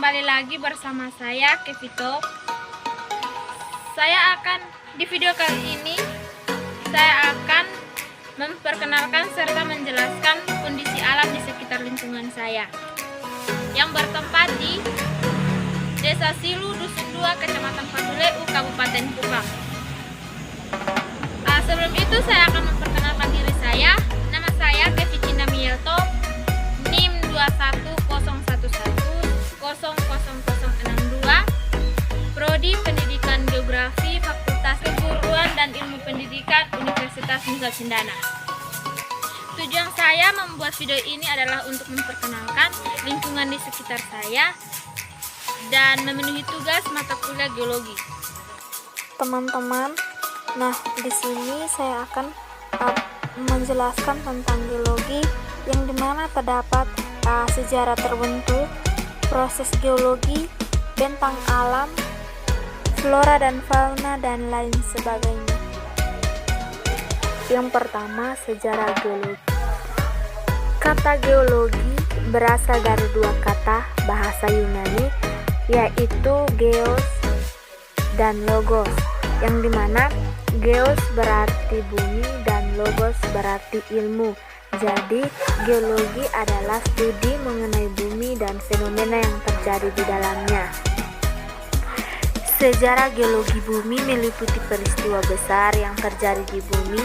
kembali lagi bersama saya Kevito. Di video kali ini saya akan memperkenalkan serta menjelaskan kondisi alam di sekitar lingkungan saya yang bertempat di Desa Silu, Dusun 2, Kecamatan Paduleu, Kabupaten Kupang. Sebelum itu saya akan memperkenalkan diri saya. Nama saya Kevicinda Mielto, NIM 21011000062, Prodi Pendidikan Geografi, Fakultas Keguruan dan Ilmu Pendidikan, Universitas Nusa Cendana. Tujuan saya membuat video ini adalah untuk memperkenalkan lingkungan di sekitar saya dan memenuhi tugas mata kuliah geologi. Teman-teman, nah di sini saya akan menjelaskan tentang geologi yang dimana terdapat sejarah terbentuk, proses geologi, bentang alam, flora dan fauna, dan lain sebagainya. Yang pertama, sejarah geologi. Kata geologi berasal dari dua kata bahasa Yunani, yaitu geos dan logos, yang dimana geos berarti bumi dan logos berarti ilmu. Jadi geologi adalah studi mengenai bumi dan fenomena yang terjadi di dalamnya. Sejarah geologi bumi meliputi peristiwa besar yang terjadi di bumi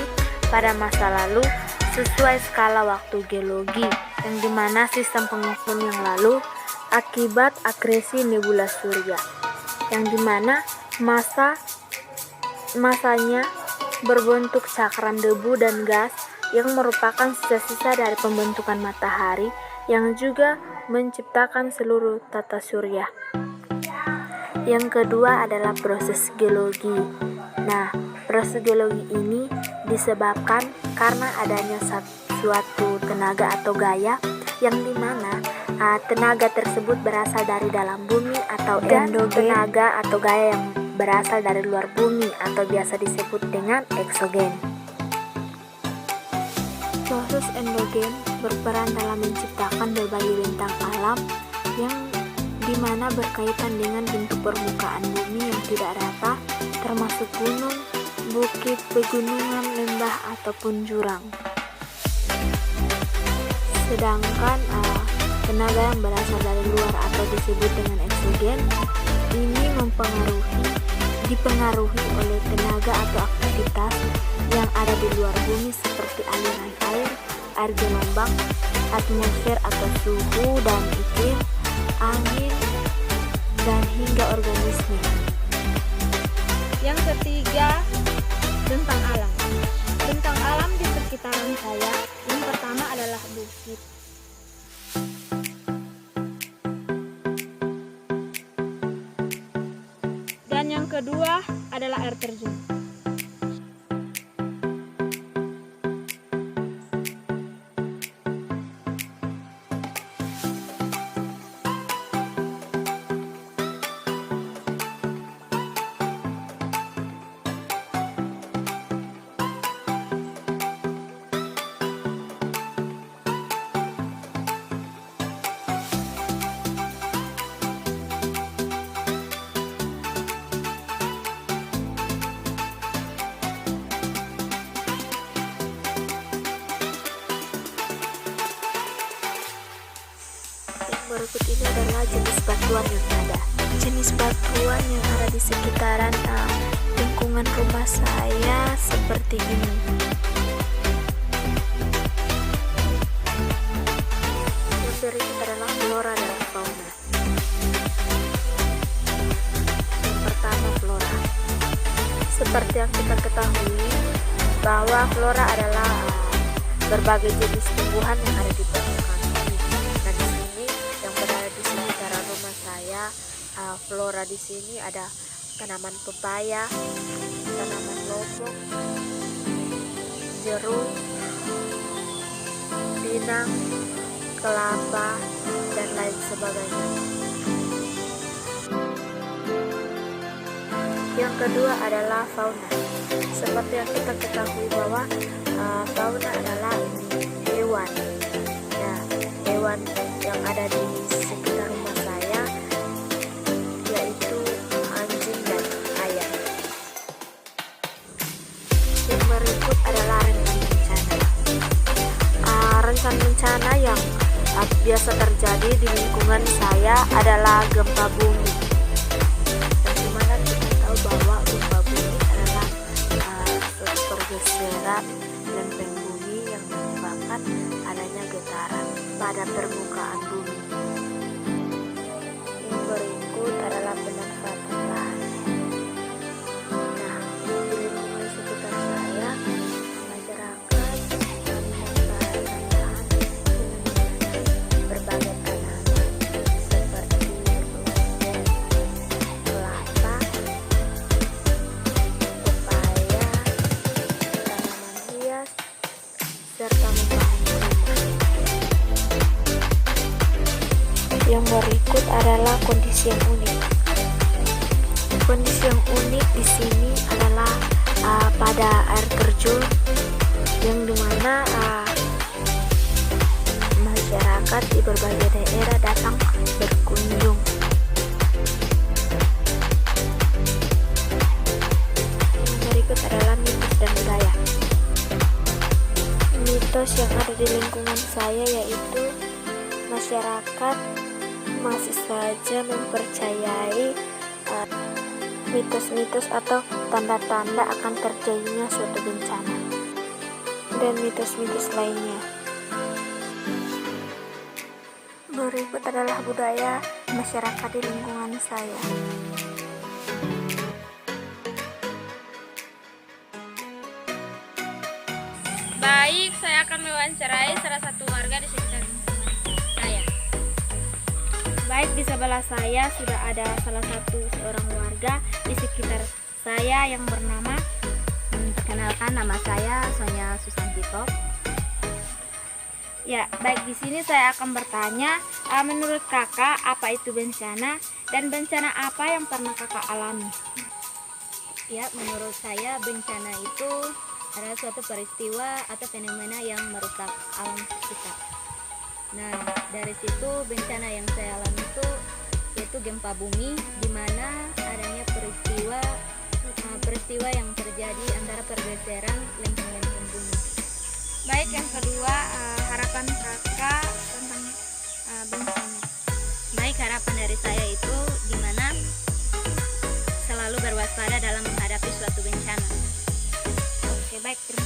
pada masa lalu sesuai skala waktu geologi, yang dimana sistem pengukuran yang lalu akibat akresi nebula surya, yang dimana masanya berbentuk cakram debu dan gas yang merupakan sisa-sisa dari pembentukan matahari yang juga menciptakan seluruh tata surya. Yang kedua adalah proses geologi. Nah, proses geologi ini disebabkan karena adanya suatu tenaga atau gaya yang dimana tenaga tersebut berasal dari dalam bumi atau endogen, tenaga atau gaya yang berasal dari luar bumi atau biasa disebut dengan eksogen. Proses endogen berperan dalam menciptakan berbagai bentang alam yang dimana berkaitan dengan bentuk permukaan bumi yang tidak rata, termasuk gunung, bukit, pegunungan, lembah, ataupun jurang. Sedangkan tenaga yang berasal dari luar atau disebut dengan eksogen ini dipengaruhi oleh tenaga atau aktivitas yang ada di luar bumi seperti aliran air gelombang, atmosfer atau suhu dan iklim, angin, dan hingga organisme. Yang ketiga, bentang alam. Bentang alam di sekitaran saya, yang pertama adalah bukit. Dan yang kedua adalah air terjun. Berikut ini adalah jenis batuan yang ada. Jenis batuan yang ada di sekitaran lingkungan rumah saya seperti ini. Yang berikut adalah flora dan fauna. Yang pertama, flora. Seperti yang kita ketahui bahwa flora adalah berbagai jenis tumbuhan yang ada di permukaan. Flora di sini ada tanaman pepaya, tanaman lobong, jeruk, pinang, kelapa, dan lain sebagainya. Yang kedua adalah fauna. Seperti yang kita ketahui bahwa fauna adalah hewan. Ya, hewan yang ada di sekitar rumah saya menyebabkan bencana yang biasa terjadi di lingkungan saya adalah gempa bumi. Dan dimana kita tahu bahwa gempa bumi adalah suatu pergeseran lempeng bumi yang menyebabkan adanya getaran pada permukaan bumi. Yang berikut adalah pemanfaatan lahan. Nah, di lingkungan sekitar saya, masyarakat memanfaatkan lahan dengan berbagai tanaman seperti kelapa, pepaya, tanaman hias, serta membangun rumah. Yang berikut adalah kondisi yang unik. Kondisi yang unik di sini adalah pada air terjun yang dimana masyarakat di berbagai daerah datang berkunjung. Yang berikut adalah mitos dan budaya. Mitos yang ada di lingkungan saya yaitu masyarakat masih saja mempercayai mitos-mitos atau tanda-tanda akan terjadinya suatu bencana dan mitos-mitos lainnya. Berikut adalah budaya masyarakat di lingkungan saya. Baik, saya akan mewawancarai salah satu warga di sekitar lingkungan saya. Baik, di sebelah saya sudah ada salah satu seorang warga di sekitar saya yang bernama Perkenalkan, nama saya Sonia Susantito. Ya, baik, di sini saya akan bertanya, menurut kakak apa itu bencana dan bencana apa yang pernah kakak alami? Ya, menurut saya bencana itu adalah suatu peristiwa atau fenomena yang merusak alam sekitar. Nah, dari situ bencana yang saya alami itu yaitu gempa bumi, di mana adanya peristiwa yang terjadi antara pergeseran lempeng-lempeng bumi. Baik, yang kedua, harapan kakak tentang bencana. Baik, harapan dari saya itu di mana selalu berwaspada dalam menghadapi suatu bencana. Oke, baik, terima